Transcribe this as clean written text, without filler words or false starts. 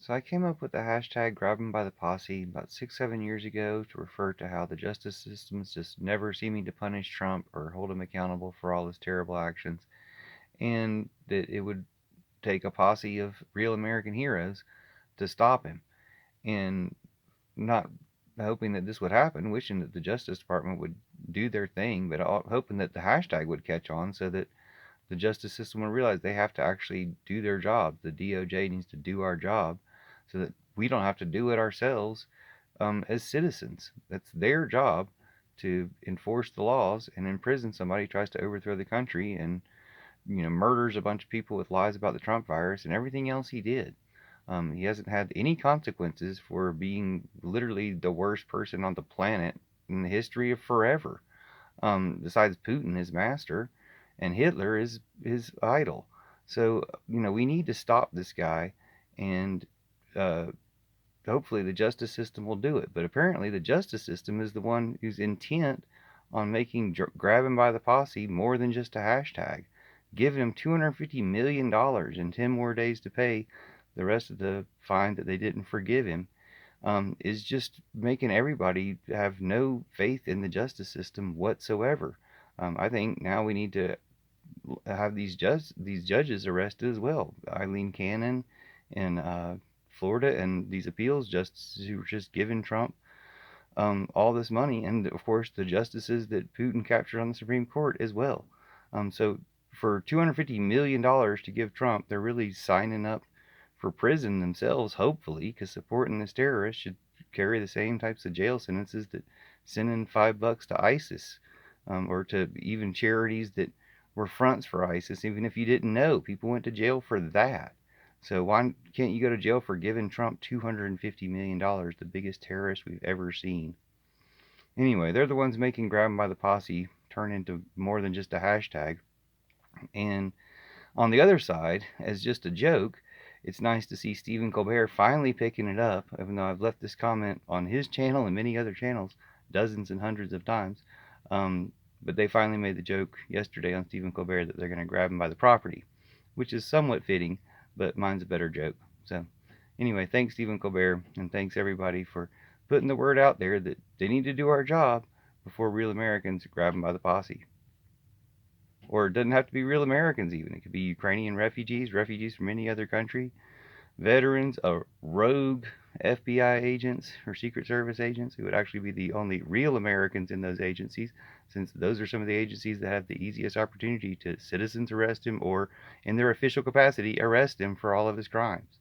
So I came up with the hashtag grab 'em by the posse about 6, 7 years ago to refer to how the justice systems just never seeming to punish Trump or hold him accountable for all his terrible actions, and that it would take a posse of real American heroes to stop him. And not hoping that this would happen, wishing that the Justice Department would do their thing, but hoping that the hashtag would catch on so that the justice system will realize they have to actually do their job. The DOJ needs to do our job so that we don't have to do it ourselves as citizens. That's their job to enforce the laws and imprison somebody who tries to overthrow the country and murders a bunch of people with lies about the Trump virus and everything else he did. He hasn't had any consequences for being literally the worst person on the planet in the history of forever. Besides Putin, his master, and Hitler is his idol. So, we need to stop this guy, and uh, hopefully the justice system will do it. But apparently, the justice system is the one who's intent on making grab him by the posse more than just a hashtag. Giving him $250 million and 10 more days to pay the rest of the fine that they didn't forgive him is just making everybody have no faith in the justice system whatsoever. I think now we need to have these judges arrested as well. Eileen Cannon in Florida, and these appeals justices who were just giving Trump all this money, and of course the justices that Putin captured on the Supreme Court as well. So for $250 million to give Trump, they're really signing up for prison themselves, hopefully, because supporting this terrorist should carry the same types of jail sentences that sending $5 to ISIS, or to even charities that were fronts for ISIS. Even if you didn't know, people went to jail for that. So why can't you go to jail for giving Trump $250 million, the biggest terrorist we've ever seen? Anyway, they're the ones making grab 'em by the posse turn into more than just a hashtag. And on the other side, as just a joke, it's nice to see Stephen Colbert finally picking it up, even though I've left this comment on his channel and many other channels dozens and hundreds of times. But they finally made the joke yesterday on Stephen Colbert that they're going to grab him by the property, which is somewhat fitting, but mine's a better joke. So, anyway, thanks, Stephen Colbert, and thanks everybody for putting the word out there that they need to do our job before real Americans grab them by the posse. Or it doesn't have to be real Americans, even. It could be Ukrainian refugees, refugees from any other country, veterans, rogue FBI agents or Secret Service agents who would actually be the only real Americans in those agencies, since those are some of the agencies that have the easiest opportunity to citizens arrest him or, in their official capacity, arrest him for all of his crimes.